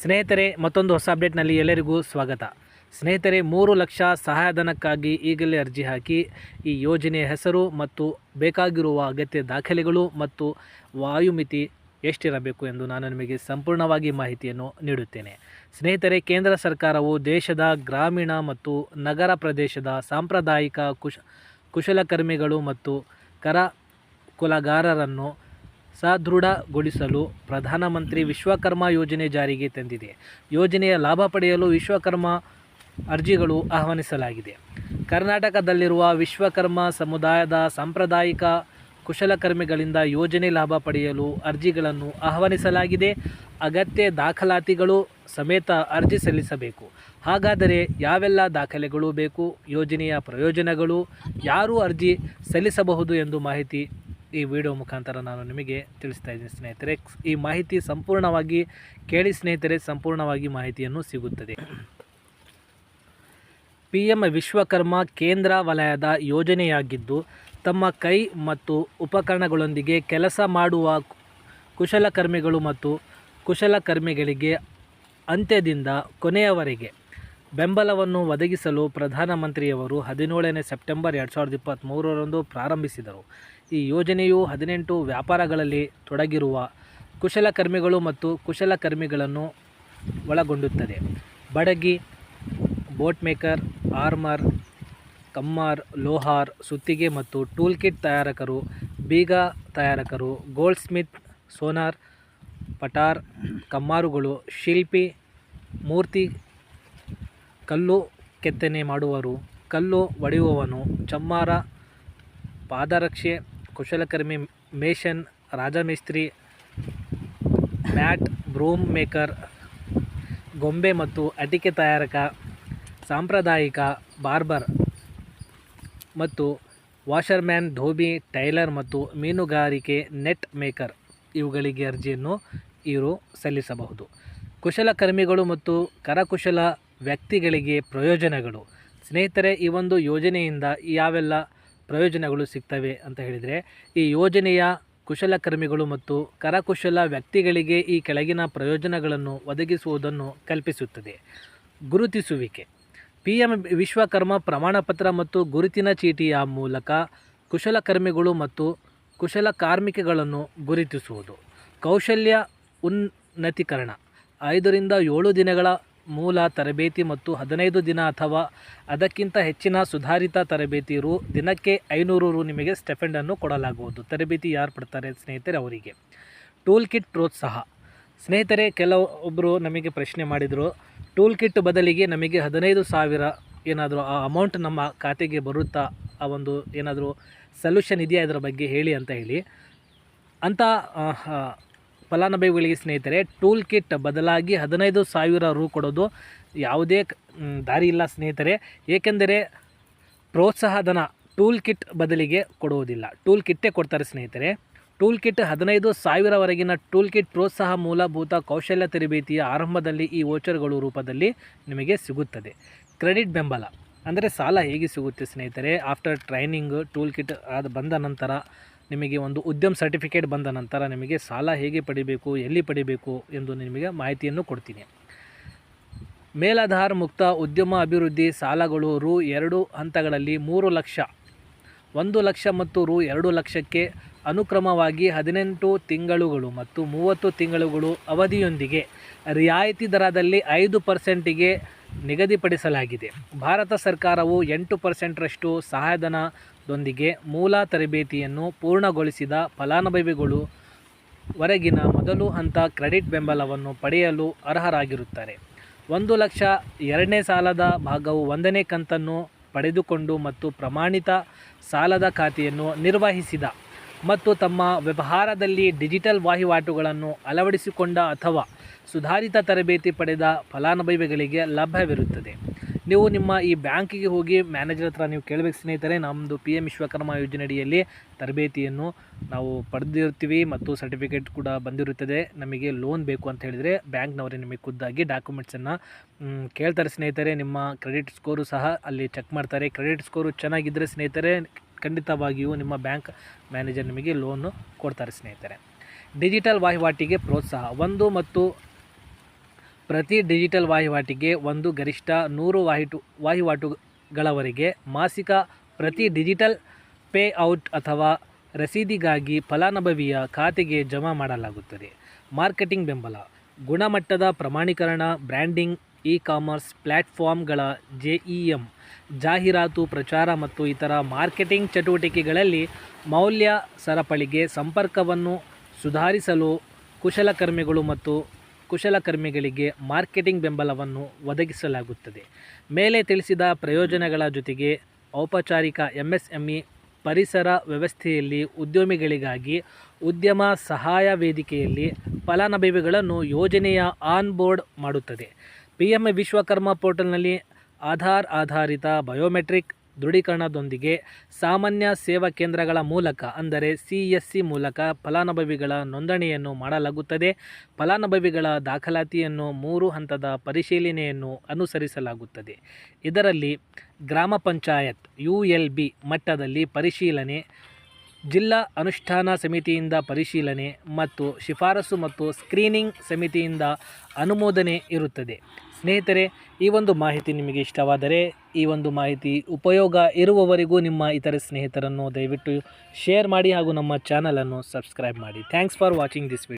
ಸ್ನೇಹಿತರೆ, ಮತ್ತೊಂದು ಹೊಸ ಅಪ್ಡೇಟ್ನಲ್ಲಿ ಎಲ್ಲರಿಗೂ ಸ್ವಾಗತ. ಸ್ನೇಹಿತರೆ, 3 ಲಕ್ಷ ಸಹಾಯಧನಕ್ಕಾಗಿ ಈಗಲೇ ಅರ್ಜಿ ಹಾಕಿ. ಈ ಯೋಜನೆಯ ಹೆಸರು ಮತ್ತು ಬೇಕಾಗಿರುವ ಅಗತ್ಯ ದಾಖಲೆಗಳು ಮತ್ತು ವಾಯುಮಿತಿ ಎಷ್ಟಿರಬೇಕು ಎಂದು ನಾನು ನಿಮಗೆ ಸಂಪೂರ್ಣವಾಗಿ ಮಾಹಿತಿಯನ್ನು ನೀಡುತ್ತೇನೆ. ಸ್ನೇಹಿತರೆ, ಕೇಂದ್ರ ಸರ್ಕಾರವು ದೇಶದ ಗ್ರಾಮೀಣ ಮತ್ತು ನಗರ ಪ್ರದೇಶದ ಸಾಂಪ್ರದಾಯಿಕ ಕುಶಲಕರ್ಮಿಗಳು ಮತ್ತು ಕರಕುಶಲಗಾರರನ್ನು ಸದೃಢಗೊಳಿಸಲು ಪ್ರಧಾನಮಂತ್ರಿ ವಿಶ್ವಕರ್ಮ ಯೋಜನೆ ಜಾರಿಗೆ ತಂದಿದೆ. ಯೋಜನೆಯ ಲಾಭ ಪಡೆಯಲು ವಿಶ್ವಕರ್ಮ ಅರ್ಜಿಗಳು ಆಹ್ವಾನಿಸಲಾಗಿದೆ. ಕರ್ನಾಟಕದಲ್ಲಿರುವ ವಿಶ್ವಕರ್ಮ ಸಮುದಾಯದ ಸಾಂಪ್ರದಾಯಿಕ ಕುಶಲಕರ್ಮಿಗಳಿಂದ ಯೋಜನೆ ಲಾಭ ಪಡೆಯಲು ಅರ್ಜಿಗಳನ್ನು ಆಹ್ವಾನಿಸಲಾಗಿದೆ. ಅಗತ್ಯ ದಾಖಲಾತಿಗಳು ಸಮೇತ ಅರ್ಜಿ ಸಲ್ಲಿಸಬೇಕು. ಹಾಗಾದರೆ ಯಾವೆಲ್ಲ ದಾಖಲೆಗಳು ಬೇಕು, ಯೋಜನೆಯ ಪ್ರಯೋಜನಗಳು, ಯಾರು ಅರ್ಜಿ ಸಲ್ಲಿಸಬಹುದು ಎಂದು ಮಾಹಿತಿ ಈ ವಿಡಿಯೋ ಮುಖಾಂತರ ನಾನು ನಿಮಗೆ ತಿಳಿಸ್ತಾ ಇದ್ದೀನಿ. ಸ್ನೇಹಿತರೆ, ಈ ಮಾಹಿತಿ ಸಂಪೂರ್ಣವಾಗಿ ಕೇಳಿ ಸ್ನೇಹಿತರೆ, ಸಂಪೂರ್ಣವಾಗಿ ಮಾಹಿತಿಯನ್ನು ಸಿಗುತ್ತದೆ. PM ವಿಶ್ವಕರ್ಮ ಕೇಂದ್ರ ವಲಯದ ಯೋಜನೆಯಾಗಿದ್ದು, ತಮ್ಮ ಕೈ ಮತ್ತು ಉಪಕರಣಗಳೊಂದಿಗೆ ಕೆಲಸ ಮಾಡುವ ಕುಶಲಕರ್ಮಿಗಳು ಮತ್ತು ಕುಶಲಕರ್ಮಿಗಳಿಗೆ ಅಂತ್ಯದಿಂದ ಕೊನೆಯವರೆಗೆ ಬೆಂಬಲವನ್ನು ಒದಗಿಸಲು ಪ್ರಧಾನಮಂತ್ರಿಯವರು 17ನೇ ಸೆಪ್ಟೆಂಬರ್ 2023ರಂದು ಪ್ರಾರಂಭಿಸಿದರು. ಈ ಯೋಜನೆಯು 18 ವ್ಯಾಪಾರಗಳಲ್ಲಿ ತೊಡಗಿರುವ ಕುಶಲಕರ್ಮಿಗಳು ಮತ್ತು ಕುಶಲಕರ್ಮಿಗಳನ್ನು ಒಳಗೊಂಡುತ್ತದೆ. ಬಡಗಿ, boat maker, armour, Kammar, Lohar, ಸುತ್ತಿಗೆ ಮತ್ತು ಟೂಲ್ ಕಿಟ್ ತಯಾರಕರು, ಬೀಗ ತಯಾರಕರು, ಗೋಲ್ಡ್ ಸ್ಮಿತ್, ಸೋನಾರ್, ಪಟಾರ್, ಕಮ್ಮಾರುಗಳು, ಶಿಲ್ಪಿ, ಮೂರ್ತಿ ಕಲ್ಲು ಕೆತ್ತನೆ ಮಾಡುವರು, ಕಲ್ಲು ಒಡೆಯುವವನು, ಚಮ್ಮಾರ, ಪಾದರಕ್ಷೆ, ಕುಶಲಕರ್ಮಿ, ಮೇಷನ್, ರಾಜಮಿಸ್ತ್ರಿ, ಮ್ಯಾಟ್, ಬ್ರೂಮ್ ಮೇಕರ್, ಗೊಂಬೆ ಮತ್ತು ಅಟಿಕೆ ತಯಾರಕ, ಸಾಂಪ್ರದಾಯಿಕ ಬಾರ್ಬರ್ ಮತ್ತು ವಾಷರ್ಮ್ಯಾನ್, ಧೋಬಿ, ಟೈಲರ್ ಮತ್ತು ಮೀನುಗಾರಿಕೆ ನೆಟ್ ಮೇಕರ್ ಇವುಗಳಿಗೆ ಅರ್ಜಿಯನ್ನು ಇವರು ಸಲ್ಲಿಸಬಹುದು. ಕುಶಲಕರ್ಮಿಗಳು ಮತ್ತು ಕರಕುಶಲ ವ್ಯಕ್ತಿಗಳಿಗೆ ಪ್ರಯೋಜನಗಳು. ಸ್ನೇಹಿತರೆ, ಈ ಒಂದು ಯೋಜನೆಯಿಂದ ಯಾವೆಲ್ಲ ಪ್ರಯೋಜನಗಳು ಸಿಗ್ತವೆ ಅಂತ ಹೇಳಿದರೆ, ಈ ಯೋಜನೆಯ ಕುಶಲಕರ್ಮಿಗಳು ಮತ್ತು ಕರಕುಶಲ ವ್ಯಕ್ತಿಗಳಿಗೆ ಈ ಕೆಳಗಿನ ಪ್ರಯೋಜನಗಳನ್ನು ಒದಗಿಸುವುದನ್ನು ಕಲ್ಪಿಸುತ್ತದೆ. ಗುರುತಿಸುವಿಕೆ. PM ವಿಶ್ವಕರ್ಮ ಪ್ರಮಾಣಪತ್ರ ಮತ್ತು ಗುರುತಿನ ಚೀಟಿಯ ಮೂಲಕ ಕುಶಲಕರ್ಮಿಗಳು ಮತ್ತು ಕುಶಲಕಾರ್ಮಿಕಗಳನ್ನು ಗುರುತಿಸುವುದು. ಕೌಶಲ್ಯ ಉನ್ನತೀಕರಣ. 5 ರಿಂದ 7 ದಿನಗಳ ಮೂಲ ತರಬೇತಿ ಮತ್ತು 15 ದಿನ ಅಥವಾ ಅದಕ್ಕಿಂತ ಹೆಚ್ಚಿನ ಸುಧಾರಿತ ತರಬೇತಿ ದಿನಕ್ಕೆ ₹500 ನಿಮಗೆ ಸ್ಟೆಫೆಂಡನ್ನು ಕೊಡಲಾಗುವುದು. ತರಬೇತಿ ಯಾರು ಪಡ್ತಾರೆ ಸ್ನೇಹಿತರೆ, ಅವರಿಗೆ. ಟೂಲ್ ಕಿಟ್ ಪ್ರೋತ್ಸಾಹ. ಸ್ನೇಹಿತರೆ, ಕೆಲವೊಬ್ಬರು ನಮಗೆ ಪ್ರಶ್ನೆ ಮಾಡಿದರು, ಟೂಲ್ ಕಿಟ್ ಬದಲಿಗೆ ನಮಗೆ 15,000 ಏನಾದರೂ ಆ ಅಮೌಂಟ್ ನಮ್ಮ ಖಾತೆಗೆ ಬರುತ್ತಾ, ಆ ಒಂದು ಏನಾದರೂ ಸೊಲ್ಯೂಷನ್ ಇದೆಯಾ ಇದರ ಬಗ್ಗೆ ಹೇಳಿ ಅಂತ ಹೇಳಿ. ಅಂಥ ಫಲಾನುಭವಿಗಳಿಗೆ ಸ್ನೇಹಿತರೆ, ಟೂಲ್ ಕಿಟ್ ಬದಲಾಗಿ 15,000 ಕೊಡೋದು ಯಾವುದೇ ದಾರಿ ಇಲ್ಲ ಸ್ನೇಹಿತರೆ. ಏಕೆಂದರೆ ಪ್ರೋತ್ಸಾಹಧನ ಟೂಲ್ ಕಿಟ್ ಬದಲಿಗೆ ಕೊಡುವುದಿಲ್ಲ, ಟೂಲ್ ಕಿಟ್ಟೇ ಕೊಡ್ತಾರೆ ಸ್ನೇಹಿತರೆ. ಟೂಲ್ ಕಿಟ್ 15,000ವರೆಗಿನ ಟೂಲ್ ಕಿಟ್ ಪ್ರೋತ್ಸಾಹ ಮೂಲಭೂತ ಕೌಶಲ್ಯ ತರಬೇತಿಯ ಆರಂಭದಲ್ಲಿ ಈ ವೋಚರ್ಗಳು ರೂಪದಲ್ಲಿ ನಿಮಗೆ ಸಿಗುತ್ತದೆ. ಕ್ರೆಡಿಟ್ ಬೆಂಬಲ ಅಂದರೆ ಸಾಲ ಹೇಗೆ ಸಿಗುತ್ತೆ ಸ್ನೇಹಿತರೆ, ಆಫ್ಟರ್ ಟ್ರೈನಿಂಗ್ ಟೂಲ್ ಕಿಟ್ ಬಂದ ನಂತರ ನಿಮಗೆ ಒಂದು ಉದ್ಯಮ ಸರ್ಟಿಫಿಕೇಟ್ ಬಂದ ನಂತರ ನಿಮಗೆ ಸಾಲ ಹೇಗೆ ಪಡಿಬೇಕು, ಎಲ್ಲಿ ಪಡಿಬೇಕು ಎಂದು ನಿಮಗೆ ಮಾಹಿತಿಯನ್ನು ಕೊಡ್ತೀನಿ. ಮೇಲಾಧಾರ ಮುಕ್ತ ಉದ್ಯಮ ಅಭಿವೃದ್ಧಿ ಸಾಲಗಳು ₹2 ಹಂತಗಳಲ್ಲಿ 3 ಲಕ್ಷ, 1 ಲಕ್ಷ ಮತ್ತು ₹2 ಲಕ್ಷಕ್ಕೆ ಅನುಕ್ರಮವಾಗಿ 18 ತಿಂಗಳುಗಳು ಮತ್ತು 30 ತಿಂಗಳುಗಳು ಅವಧಿಯೊಂದಿಗೆ ರಿಯಾಯಿತಿ ದರದಲ್ಲಿ 5%ಗೆ ನಿಗದಿಪಡಿಸಲಾಗಿದೆ. ಭಾರತ ಸರ್ಕಾರವು 8%ರಷ್ಟು ಸಹಾಯಧನದೊಂದಿಗೆ ಮೂಲ ತರಬೇತಿಯನ್ನು ಪೂರ್ಣಗೊಳಿಸಿದ ಫಲಾನುಭವಿಗಳು ವರೆಗಿನ ಮೊದಲು ಹಂತ ಕ್ರೆಡಿಟ್ ಬೆಂಬಲವನ್ನು ಪಡೆಯಲು ಅರ್ಹರಾಗಿರುತ್ತಾರೆ. 1 ಲಕ್ಷ ಎರಡನೇ ಸಾಲದ ಭಾಗವು 1ನೇ ಕಂತನ್ನು ಪಡೆದುಕೊಂಡು ಮತ್ತು ಪ್ರಮಾಣಿತ ಸಾಲದ ಖಾತೆಯನ್ನು ನಿರ್ವಹಿಸಿದ ಮತ್ತು ತಮ್ಮ ವ್ಯವಹಾರದಲ್ಲಿ ಡಿಜಿಟಲ್ ವಹಿವಾಟುಗಳನ್ನು ಅಳವಡಿಸಿಕೊಂಡ ಅಥವಾ ಸುಧಾರಿತ ತರಬೇತಿ ಪಡೆದ ಫಲಾನುಭವಿಗಳಿಗೆ ಲಭ್ಯವಿರುತ್ತದೆ. ನೀವು ನಿಮ್ಮ ಈ ಬ್ಯಾಂಕಿಗೆ ಹೋಗಿ ಮ್ಯಾನೇಜರ್ ಹತ್ರ ನೀವು ಕೇಳಬೇಕು ಸ್ನೇಹಿತರೆ, ನಮ್ಮದು PM ವಿಶ್ವಕರ್ಮ ಯೋಜನೆಯಡಿಯಲ್ಲಿ ತರಬೇತಿಯನ್ನು ನಾವು ಪಡೆದಿರ್ತೀವಿ ಮತ್ತು ಸರ್ಟಿಫಿಕೇಟ್ ಕೂಡ ಬಂದಿರುತ್ತದೆ, ನಮಗೆ ಲೋನ್ ಬೇಕು ಅಂತ ಹೇಳಿದರೆ ಬ್ಯಾಂಕ್ನವರೇ ನಿಮಗೆ ಖುದ್ದಾಗಿ ಡಾಕ್ಯುಮೆಂಟ್ಸನ್ನು ಕೇಳ್ತಾರೆ ಸ್ನೇಹಿತರೆ. ನಿಮ್ಮ ಕ್ರೆಡಿಟ್ ಸ್ಕೋರು ಸಹ ಅಲ್ಲಿ ಚೆಕ್ ಮಾಡ್ತಾರೆ. ಕ್ರೆಡಿಟ್ ಸ್ಕೋರು ಚೆನ್ನಾಗಿದ್ದರೆ ಸ್ನೇಹಿತರೆ, ಖಂಡಿತವಾಗಿಯೂ ನಿಮ್ಮ ಬ್ಯಾಂಕ್ ಮ್ಯಾನೇಜರ್ ನಿಮಗೆ ಲೋನು ಕೊಡ್ತಾರೆ ಸ್ನೇಹಿತರೆ. ಡಿಜಿಟಲ್ ವಹಿವಾಟಿಗೆ ಪ್ರೋತ್ಸಾಹ. 1 ಮತ್ತು ಪ್ರತಿ ಡಿಜಿಟಲ್ ವಹಿವಾಟಿಗೆ ಒಂದು ಗರಿಷ್ಠ 100 ವಹಿವಾಟುಗಳವರೆಗೆ ಮಾಸಿಕ ಪ್ರತಿ ಡಿಜಿಟಲ್ ಪೇಔಟ್ ಅಥವಾ ರಸೀದಿಗಾಗಿ ಫಲಾನುಭವಿಯ ಖಾತೆಗೆ ಜಮಾ ಮಾಡಲಾಗುತ್ತದೆ. ಮಾರ್ಕೆಟಿಂಗ್ ಬೆಂಬಲ, ಗುಣಮಟ್ಟದ ಪ್ರಮಾಣೀಕರಣ, ಬ್ರ್ಯಾಂಡಿಂಗ್, ಇ-ಕಾಮರ್ಸ್ ಪ್ಲ್ಯಾಟ್ಫಾರ್ಮ್ಗಳ JEM, ಜಾಹೀರಾತು ಪ್ರಚಾರ ಮತ್ತು ಇತರ ಮಾರ್ಕೆಟಿಂಗ್ ಚಟುವಟಿಕೆಗಳಲ್ಲಿ ಮೌಲ್ಯ ಸರಪಳಿಗೆ ಸಂಪರ್ಕವನ್ನು ಸುಧಾರಿಸಲು ಕುಶಲಕರ್ಮಿಗಳು ಮತ್ತು ಕುಶಲಕರ್ಮಿಗಳಿಗೆ ಮಾರ್ಕೆಟಿಂಗ್ ಬೆಂಬಲವನ್ನು ಒದಗಿಸಲಾಗುತ್ತದೆ. ಮೇಲೆ ತಿಳಿಸಿದ ಪ್ರಯೋಜನಗಳ ಜೊತೆಗೆ ಔಪಚಾರಿಕ MSME ಪರಿಸರ ವ್ಯವಸ್ಥೆಯಲ್ಲಿ ಉದ್ಯಮಿಗಳಿಗಾಗಿ ಉದ್ಯಮ ಸಹಾಯ ವೇದಿಕೆಯಲ್ಲಿ ಫಲಾನುಭವಿಗಳನ್ನು ಯೋಜನೆಯ ಆನ್ಬೋರ್ಡ್ ಮಾಡುತ್ತದೆ. PM ವಿಶ್ವಕರ್ಮ ಪೋರ್ಟಲ್ನಲ್ಲಿ ಆಧಾರ್ ಆಧಾರಿತ ಬಯೋಮೆಟ್ರಿಕ್ ದೃಢೀಕರಣದೊಂದಿಗೆ ಸಾಮಾನ್ಯ ಸೇವಾ ಕೇಂದ್ರಗಳ ಮೂಲಕ ಅಂದರೆ CSC ಮೂಲಕ ಫಲಾನುಭವಿಗಳ ನೋಂದಣಿಯನ್ನು ಮಾಡಲಾಗುತ್ತದೆ. ಫಲಾನುಭವಿಗಳ ದಾಖಲಾತಿಯನ್ನು 3 ಹಂತದ ಪರಿಶೀಲನೆಯನ್ನು ಅನುಸರಿಸಲಾಗುತ್ತದೆ. ಇದರಲ್ಲಿ ಗ್ರಾಮ ಪಂಚಾಯತ್ ULB ಮಟ್ಟದಲ್ಲಿ ಪರಿಶೀಲನೆ, ಜಿಲ್ಲಾ ಅನುಷ್ಠಾನ ಸಮಿತಿಯಿಂದ ಪರಿಶೀಲನೆ ಮತ್ತು ಶಿಫಾರಸು ಮತ್ತು ಸ್ಕ್ರೀನಿಂಗ್ ಸಮಿತಿಯಿಂದ ಅನುಮೋದನೆ ಇರುತ್ತದೆ. ಸ್ನೇಹಿತರೆ, ಈ ಒಂದು ಮಾಹಿತಿ ನಿಮಗೆ ಇಷ್ಟವಾದರೆ, ಈ ಒಂದು ಮಾಹಿತಿ ಉಪಯೋಗ ಇರುವವರೆಗೂ ನಿಮ್ಮ ಇತರ ಸ್ನೇಹಿತರನ್ನು ದಯವಿಟ್ಟು ಶೇರ್ ಮಾಡಿ ಹಾಗೂ ನಮ್ಮ ಚಾನಲನ್ನು ಸಬ್ಸ್ಕ್ರೈಬ್ ಮಾಡಿ. Thanks for watching this video.